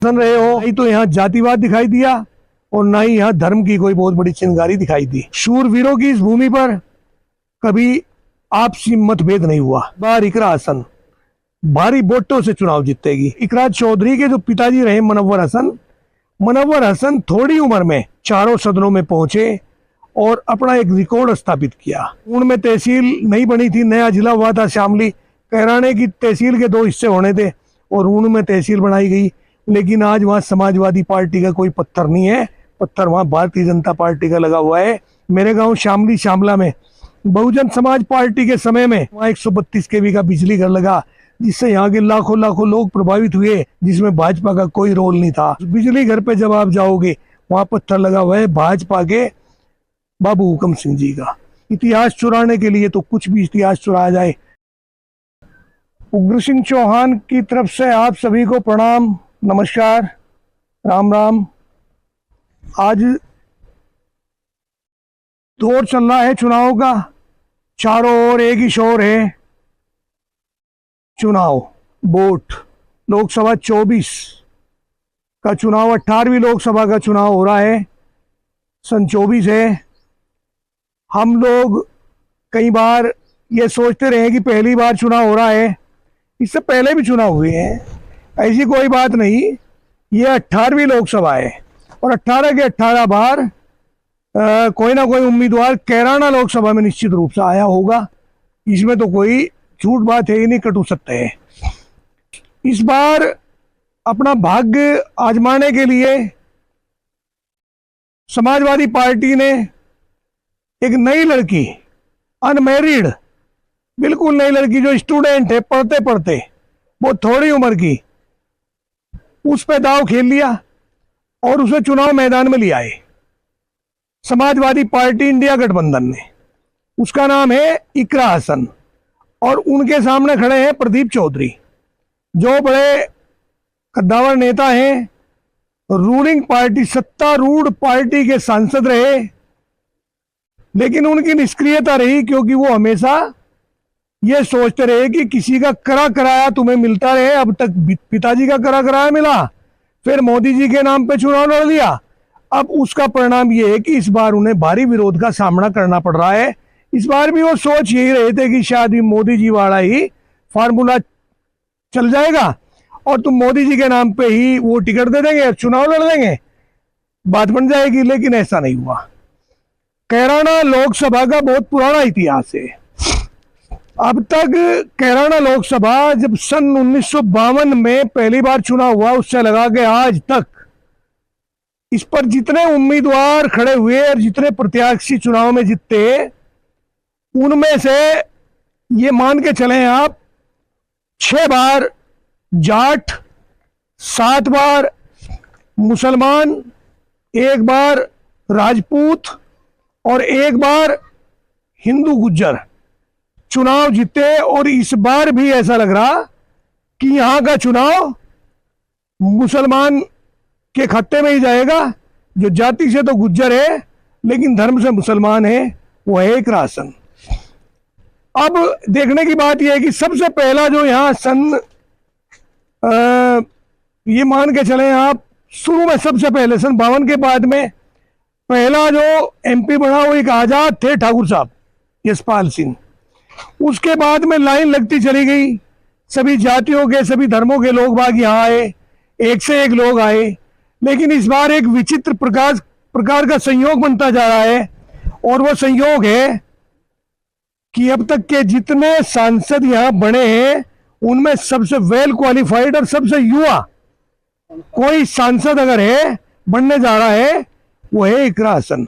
रहे हो, नहीं तो यहाँ जातिवाद दिखाई दिया और ना ही यहाँ धर्म की कोई बहुत बड़ी चिंगारी दिखाई दी। शूरवीरों की इस भूमि पर कभी आपसी मतभेद नहीं हुआ। बार इकरा हसन भारी वोटों से चुनाव जीतेगी। इकरा चौधरी के जो पिताजी रहे मनव्वर हसन थोड़ी उम्र में चारों सदनों में पहुंचे और अपना एक रिकॉर्ड स्थापित किया। उनमें तहसील नहीं बनी थी, नया जिला हुआ था शामली। कैराने की तहसील के 2 हिस्से होने थे और उनमें तहसील बनाई गई। लेकिन आज वहाँ समाजवादी पार्टी का कोई पत्थर नहीं है, पत्थर वहाँ भारतीय जनता पार्टी का लगा हुआ है। मेरे गांव शामली शामला में बहुजन समाज पार्टी के समय में वहाँ 132 केवी का बिजली घर लगा, जिससे यहाँ के लाखों लाखों लोग प्रभावित हुए, जिसमें भाजपा का कोई रोल नहीं था। बिजली घर पे जब आप जाओगे वहाँ पत्थर लगा हुआ है भाजपा के बाबू हुकम सिंह जी का। इतिहास चुराने के लिए तो कुछ भी इतिहास चुराया जाए। उग्र सिंह चौहान की तरफ से आप सभी को प्रणाम, नमस्कार, राम राम। आज दौर चल रहा है चुनाव का, चारों ओर एक ही शोर है। चुनाव वोट लोकसभा 24 का चुनाव, 18वीं लोकसभा का चुनाव हो रहा है, सन 24 है। हम लोग कई बार ये सोचते रहे कि पहली बार चुनाव हो रहा है, इससे पहले भी चुनाव हुए हैं, ऐसी कोई बात नहीं। ये 18वीं लोकसभा है और 18 के 18 बार कोई ना कोई उम्मीदवार कैराना लोकसभा में निश्चित रूप से आया होगा। इसमें तो कोई झूठ बात है ही नहीं, कटु सत्य है। इस बार अपना भाग्य आजमाने के लिए समाजवादी पार्टी ने एक नई लड़की, अनमैरिड, बिल्कुल नई लड़की जो स्टूडेंट है, पढ़ते पढ़ते, वो थोड़ी उम्र की, उस पे दाव खेल लिया और उसे चुनाव मैदान में ले आए समाजवादी पार्टी इंडिया गठबंधन ने। उसका नाम है इकरा हसन और उनके सामने खड़े हैं प्रदीप चौधरी, जो बड़े कद्दावर नेता हैं, रूलिंग पार्टी, सत्तारूढ़ पार्टी के सांसद रहे। लेकिन उनकी निष्क्रियता रही, क्योंकि वो हमेशा ये सोचते रहे कि किसी का करा कराया तुम्हें मिलता रहे। अब तक पिताजी का करा कराया मिला, फिर मोदी जी के नाम पे चुनाव लड़ लिया। अब उसका परिणाम ये है कि इस बार उन्हें भारी विरोध का सामना करना पड़ रहा है। इस बार भी वो सोच यही रहे थे कि शायद मोदी जी वाला ही फार्मूला चल जाएगा और तुम मोदी जी के नाम पे ही वो टिकट दे देंगे, चुनाव लड़ देंगे, बात बन जाएगी। लेकिन ऐसा नहीं हुआ। कैराना लोकसभा का बहुत पुराना इतिहास है। अब तक कैराना लोकसभा जब सन 1952 में पहली बार चुनाव हुआ, उससे लगा के आज तक इस पर जितने उम्मीदवार खड़े हुए और जितने प्रत्याशी चुनाव में जीते, उनमें से ये मान के चले आप 6 बार जाट, 7 बार मुसलमान, 1 बार राजपूत और 1 बार हिंदू गुज्जर चुनाव जीते। और इस बार भी ऐसा लग रहा कि यहां का चुनाव मुसलमान के खत्ते में ही जाएगा। जो जाति से तो गुज्जर है लेकिन धर्म से मुसलमान है, वो है इकरा हसन। अब देखने की बात यह है कि सबसे पहला जो यहाँ ये मान के चले आप, शुरू में सबसे पहले सन 52 के बाद में पहला जो एमपी बना वो एक आजाद थे, ठाकुर साहब यशपाल सिंह। उसके बाद में लाइन लगती चली गई, सभी जातियों के, सभी धर्मों के लोग बाग यहाँ आए, एक से एक लोग आए। लेकिन इस बार एक विचित्र प्रकार का संयोग बनता जा रहा है, और वो संयोग है कि अब तक के जितने सांसद यहाँ बने हैं उनमें सबसे वेल क्वालिफाइड और सबसे युवा कोई सांसद अगर है, बनने जा रहा है, वो है इकरा हसन।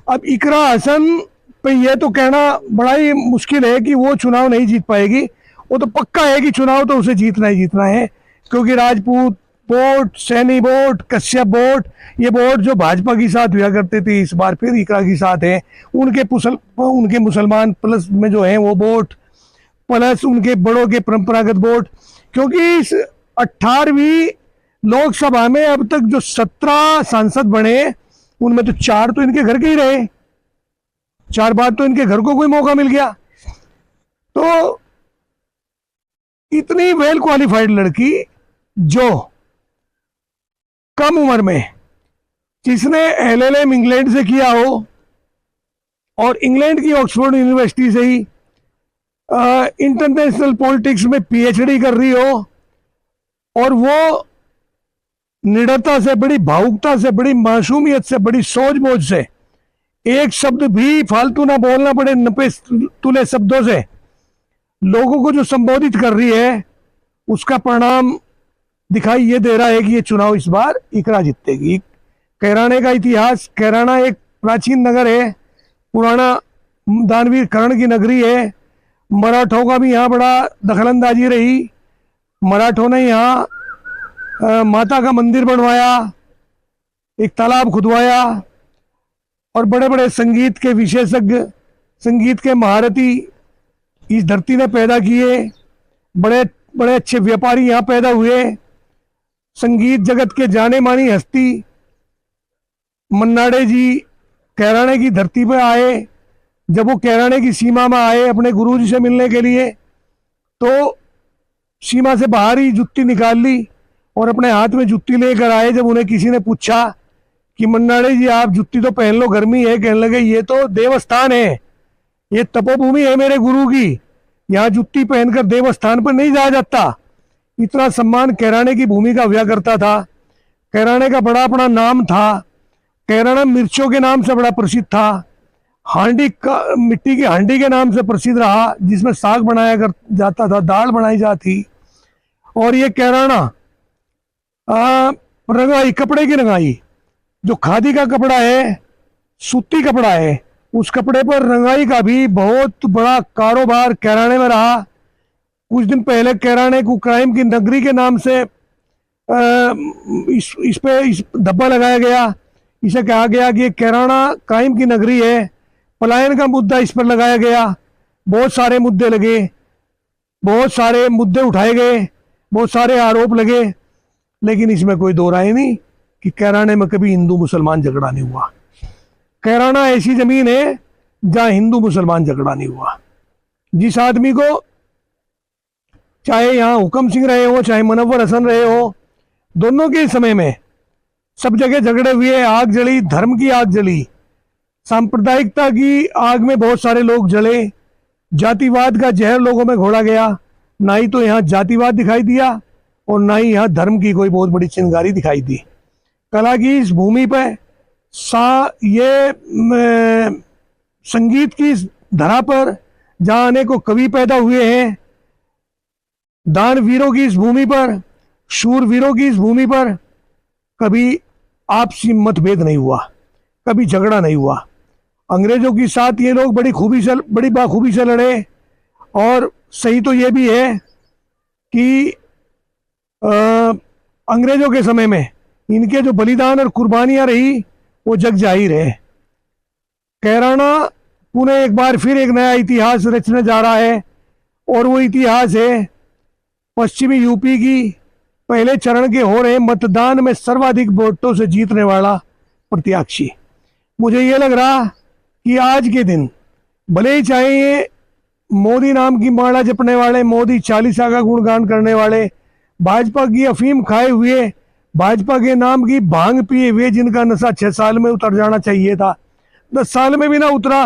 अब इकरा हसन पे ये तो कहना बड़ा ही मुश्किल है कि वो चुनाव नहीं जीत पाएगी। वो तो पक्का है कि चुनाव तो उसे जीतना ही जीतना है, क्योंकि Rajput vote, Saini vote, Kashyap vote, ये वोट जो भाजपा के साथ हुआ करते थे इस बार फिर इकरा के साथ है। उनके मुसलमान प्लस में जो है वो वोट, प्लस उनके बड़ों के परंपरागत वोट। क्योंकि इस 18वीं लोकसभा में अब तक जो 17 सांसद बने, उनमें तो 4 तो इनके घर के ही रहे, 4 बार तो इनके घर को कोई मौका मिल गया। तो इतनी वेल क्वालिफाइड लड़की जो कम उम्र में, जिसने LLM इंग्लैंड से किया हो और इंग्लैंड की ऑक्सफोर्ड यूनिवर्सिटी से ही इंटरनेशनल पॉलिटिक्स में PhD कर रही हो, और वो निडरता से, बड़ी भावुकता से, बड़ी मासूमियत से, बड़ी सोच-बोझ से, एक शब्द भी फालतू ना बोलना पड़े, नपे तुले शब्दों से लोगों को जो संबोधित कर रही है, उसका परिणाम दिखाई ये दे रहा है कि ये चुनाव इस बार इकरा जीतेगी। कैराने का इतिहास, कैराना एक प्राचीन नगर है, पुराना दानवीर कर्ण की नगरी है। मराठों का भी यहाँ बड़ा दखलंदाजी रही। मराठों ने यहाँ माता का मंदिर बनवाया, एक तालाब खुदवाया, और बड़े बड़े संगीत के विशेषज्ञ, संगीत के महारथी इस धरती ने पैदा किए। बड़े बड़े अच्छे व्यापारी यहाँ पैदा हुए। संगीत जगत के जाने मानी हस्ती मन्नाडे जी कैराने की धरती पर आए। जब वो कैराने की सीमा में आए अपने गुरुजी से मिलने के लिए, तो सीमा से बाहर ही जुत्ती निकाल ली और अपने हाथ में जुत्ती लेकर आए। जब उन्हें किसी ने पूछा कि मन्नाडे जी आप जुत्ती तो पहन लो, गर्मी है, कहने लगे ये तो देवस्थान है, ये तपोभूमि है मेरे गुरु की, यहाँ जुत्ती पहनकर देवस्थान पर नहीं जाया जाता। इतना सम्मान कैराने की भूमि का हुआ करता था। कैराने का बड़ा अपना नाम था। कैराना मिर्चों के नाम से बड़ा प्रसिद्ध था। हांडी का, मिट्टी की हांडी के नाम से प्रसिद्ध रहा, जिसमें साग बनाया जाता था, दाल बनाई जाती। और ये कैराना रंगाई, कपड़े की रंगाई, जो खादी का कपड़ा है, सूती कपड़ा है, उस कपड़े पर रंगाई का भी बहुत बड़ा कारोबार कैराने में रहा। कुछ दिन पहले कैराने को क्राइम की नगरी के नाम से इस पे धब्बा लगाया गया। इसे कहा गया कि कैराना क्राइम की नगरी है। पलायन का मुद्दा इस पर लगाया गया। बहुत सारे मुद्दे लगे, बहुत सारे मुद्दे उठाए गए, बहुत सारे आरोप लगे, लेकिन इसमें कोई दो राय नहीं कि कैराने में कभी हिंदू मुसलमान झगड़ा नहीं हुआ। कैराना ऐसी जमीन है जहां हिंदू मुसलमान झगड़ा नहीं हुआ। जिस आदमी को, चाहे यहाँ हुक्म सिंह रहे हो, चाहे मुनव्वर हसन रहे हो, दोनों के समय में सब जगह झगड़े हुए, आग जली, धर्म की आग जली, सांप्रदायिकता की आग में बहुत सारे लोग जले, जातिवाद का जहर लोगों में घोला गया। ना ही तो यहाँ जातिवाद दिखाई दिया और ना ही यहाँ धर्म की कोई बहुत बड़ी चिंगारी दिखाई दी। कला की इस भूमि पर संगीत की इस धरा पर जहाँ अनेकों कवि पैदा हुए हैं, दानवीरों की इस भूमि पर, शूरवीरों की इस भूमि पर कभी आपसी मतभेद नहीं हुआ, कभी झगड़ा नहीं हुआ। अंग्रेजों के साथ ये लोग बड़ी बाखूबी से लड़े। और सही तो ये भी है कि अंग्रेजों के समय में इनके जो बलिदान और कुर्बानियां रही वो जग जाहिर है। कैराना पुणे एक बार फिर एक नया इतिहास रचने जा रहा है, और वो इतिहास है पश्चिमी यूपी की पहले चरण के हो रहे मतदान में सर्वाधिक वोटों से जीतने वाला प्रत्याशी। मुझे ये लग रहा कि आज के दिन भले ही चाहे ये मोदी नाम की माला जपने वाले, मोदी चालीसा का गुणगान करने वाले, भाजपा की अफीम खाए हुए, भाजपा के नाम की भांग पिए हुए, जिनका नशा 6 साल में उतर जाना चाहिए था, 10 साल में भी ना उतरा,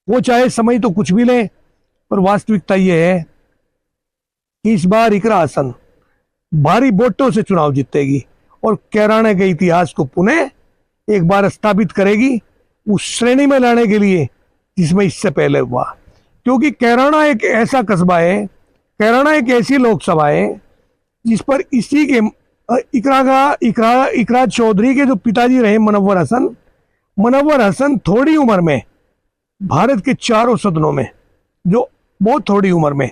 वो चाहे समय तो कुछ भी ले, पर वास्तविकता ये है कि इस बार इकरा हसन भारी वोटों से चुनाव जीतेगी और कैराने के इतिहास को पुनः एक बार स्थापित करेगी उस श्रेणी में लाने के लिए जिसमें इससे पहले हुआ। क्योंकि कैराना एक ऐसा कस्बा है, कैराना एक ऐसी लोकसभा है जिस पर इसी के इकरा चौधरी के जो पिताजी रहे मुनव्वर हसन थोड़ी उम्र में भारत के चारों सदनों में, जो बहुत थोड़ी उम्र में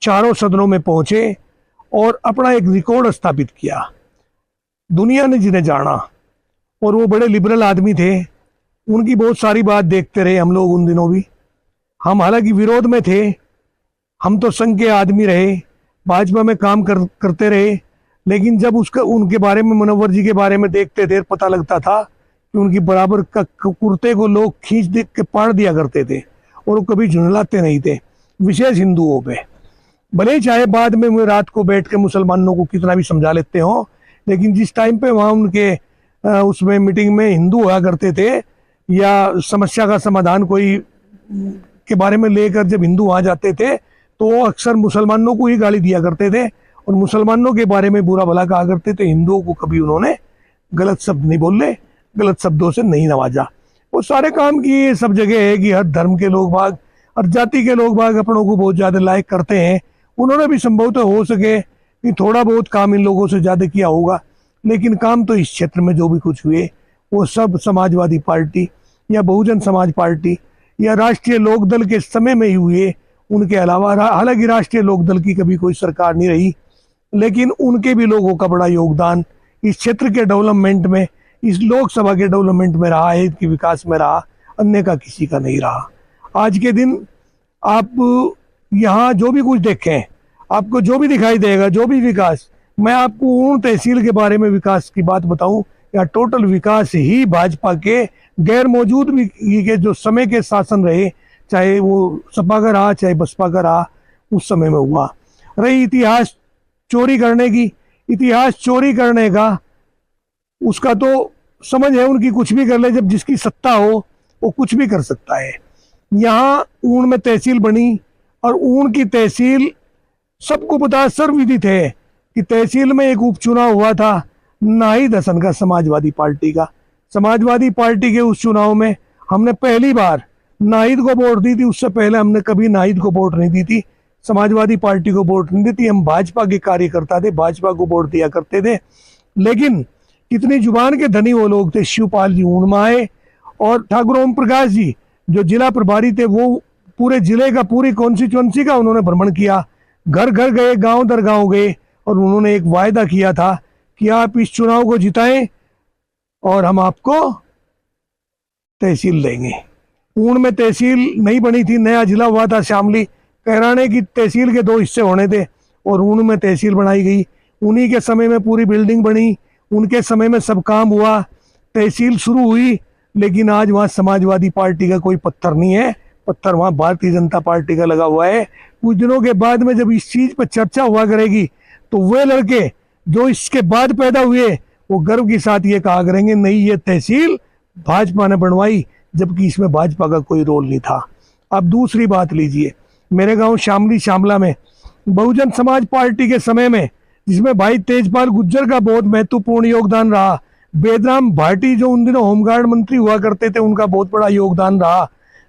चारों सदनों में पहुंचे और अपना एक रिकॉर्ड स्थापित किया। दुनिया ने जिन्हें जाना, और वो बड़े लिबरल आदमी थे, उनकी बहुत सारी बात देखते रहे हम लोग उन दिनों भी। हम हालांकि विरोध में थे, हम तो संघ के आदमी रहे, भाजपा में काम करते रहे, लेकिन जब उनके बारे में, मुनव्वर जी के बारे में देखते थे, पता लगता था कि उनकी बराबर का कुर्ते को लोग खींच दे के पाड़ दिया करते थे और वो कभी झुंझलाते नहीं थे, विशेष हिंदुओं पे। भले ही चाहे बाद में रात को बैठ के मुसलमानों को कितना भी समझा लेते हो, लेकिन जिस टाइम पे वहाँ उनके उसमें मीटिंग में हिंदू हुआ करते थे या समस्या का समाधान कोई के बारे में लेकर जब हिंदू वहाँ जाते थे तो वो अक्सर मुसलमानों को ही गाली दिया करते थे और मुसलमानों के बारे में बुरा भला कहा करते थे। हिंदुओं को कभी उन्होंने गलत शब्द नहीं बोले, गलत शब्दों से नहीं नवाजा। वो सारे काम की ये सब जगह है कि हर धर्म के लोग बाग और जाति के लोग बाग अपनों को बहुत ज़्यादा लाइक करते हैं। उन्होंने भी संभवतः हो सके कि थोड़ा बहुत काम इन लोगों से ज़्यादा किया होगा, लेकिन काम तो इस क्षेत्र में जो भी कुछ हुए वो सब समाजवादी पार्टी या बहुजन समाज पार्टी या राष्ट्रीय लोकदल के समय में ही हुए। उनके अलावा हालांकि राष्ट्रीय लोकदल की कभी कोई सरकार नहीं रही, लेकिन उनके भी लोगों का बड़ा योगदान इस क्षेत्र के डेवलपमेंट में, इस लोकसभा के डेवलपमेंट में रहा है, कि विकास में रहा, अन्य का किसी का नहीं रहा। आज के दिन आप यहाँ जो भी कुछ देखें, आपको जो भी दिखाई देगा, जो भी विकास, मैं आपको ऊन तहसील के बारे में विकास की बात बताऊं या टोटल विकास ही भाजपा के गैर मौजूद भी के जो समय के शासन रहे, चाहे वो सपा का रहा चाहे बसपा का रहा, उस समय में हुआ। रही इतिहास चोरी करने की, इतिहास चोरी करने का उसका तो समझ है उनकी, कुछ भी कर ले, जब जिसकी सत्ता हो वो कुछ भी कर सकता है। यहाँ ऊन में तहसील बनी और ऊन की तहसील सबको पता, सर्वविदित है कि तहसील में एक उपचुनाव हुआ था नाहिद हसन का, समाजवादी पार्टी का। समाजवादी पार्टी के उस चुनाव में हमने पहली बार नाहिद को वोट दी थी। उससे पहले हमने कभी नाहिद को वोट नहीं दी थी, समाजवादी पार्टी को वोट नहीं दी थी। हम भाजपा के कार्यकर्ता थे, भाजपा को वोट दिया करते थे। लेकिन कितनी जुबान के धनी वो लोग थे, शिवपाल जी ऊणमाए और ठाकुर ओम प्रकाश जी जो जिला प्रभारी थे, वो पूरे जिले का, पूरी कॉन्स्टिट्यूंसी का उन्होंने भ्रमण किया, घर घर गए, गांव दर गांव गए और उन्होंने एक वायदा किया था कि आप इस चुनाव को जिताएं और हम आपको तहसील देंगे। ऊन में तहसील नहीं बनी थी, नया जिला हुआ था शामली। कैराने की तहसील के 2 हिस्से होने थे और ऊन में तहसील बनाई गई। उन्हीं के समय में पूरी बिल्डिंग बनी, उनके समय में सब काम हुआ, तहसील शुरू हुई। लेकिन आज वहाँ समाजवादी पार्टी का कोई पत्थर नहीं है, पत्थर वहाँ भारतीय जनता पार्टी का लगा हुआ है। कुछ दिनों के बाद में जब इस चीज़ पर चर्चा हुआ करेगी तो वे लड़के जो इसके बाद पैदा हुए वो गर्व के साथ ये कहा करेंगे, नहीं ये तहसील भाजपा ने बनवाई, जबकि इसमें भाजपा का कोई रोल नहीं था। अब दूसरी बात लीजिए, मेरे गांव शामली शामला में बहुजन समाज पार्टी के समय में, जिसमें भाई तेजपाल गुज्जर का बहुत महत्वपूर्ण योगदान रहा, बेदराम भाटी जो उन दिनों होमगार्ड मंत्री हुआ करते थे, उनका बहुत बड़ा योगदान रहा।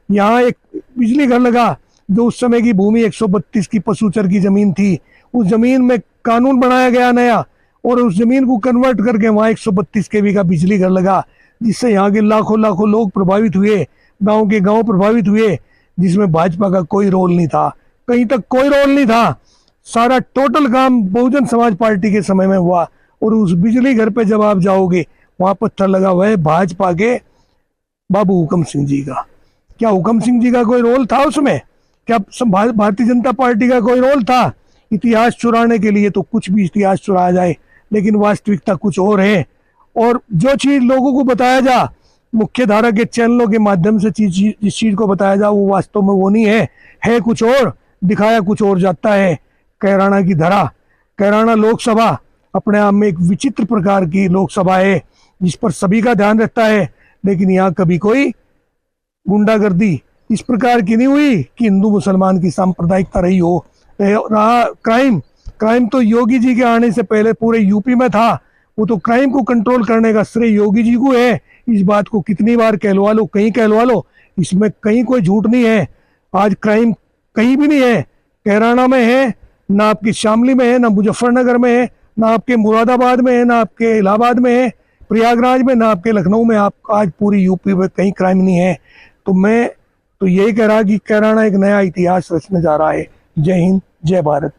यहाँ एक बिजली घर लगा जो उस समय की भूमि 132 की पशुचर की जमीन थी। उस जमीन में कानून बनाया गया नया और उस जमीन को कन्वर्ट करके वहाँ 132 केवी का बिजली घर लगा, जिससे यहाँ के लाखों लाखों लोग प्रभावित हुए, गांव के गांव प्रभावित हुए, जिसमें भाजपा का कोई रोल नहीं था, कहीं तक कोई रोल नहीं था। सारा टोटल काम बहुजन समाज पार्टी के समय में हुआ। और उस बिजली घर पे जब आप जाओगे वहाँ पत्थर लगा हुआ है भाजपा के बाबू हुकम सिंह जी का। क्या हुकम सिंह जी का कोई रोल था उसमें? क्या भारतीय जनता पार्टी का कोई रोल था? इतिहास चुराने के लिए तो कुछ भी इतिहास चुराया जाए, लेकिन वास्तविकता कुछ और है। और जो चीज लोगों को बताया जा, मुख्य धारा के चैनलों के माध्यम से जिस चीज को बताया जा, वो वास्तव में वो नहीं है कुछ और, दिखाया कुछ और जाता है। कैराना की धरा, कैराना लोकसभा अपने आप में एक विचित्र प्रकार की लोकसभा है, जिस पर सभी का ध्यान रहता है, लेकिन यहाँ कभी कोई गुंडागर्दी इस प्रकार की नहीं हुई कि हिंदू मुसलमान की सांप्रदायिकता रही हो। रहा क्राइम तो योगी जी के आने से पहले पूरे यूपी में था। वो तो क्राइम को कंट्रोल करने का श्रेय योगी जी को है। इस बात को कितनी बार कहलवा लो, कहीं कहलवा लो, इसमें कहीं कोई झूठ नहीं है। आज क्राइम कहीं भी नहीं है, कैराना में है ना, आपकी शामली में है ना, मुजफ्फरनगर में है ना, आपके मुरादाबाद में है ना, आपके इलाहाबाद में है, प्रयागराज में ना, आपके लखनऊ में। आप आज पूरी यूपी में कहीं क्राइम नहीं है। तो मैं तो यही कह रहा कि कैराना एक नया इतिहास रचने जा रहा है। जय हिंद, जय भारत।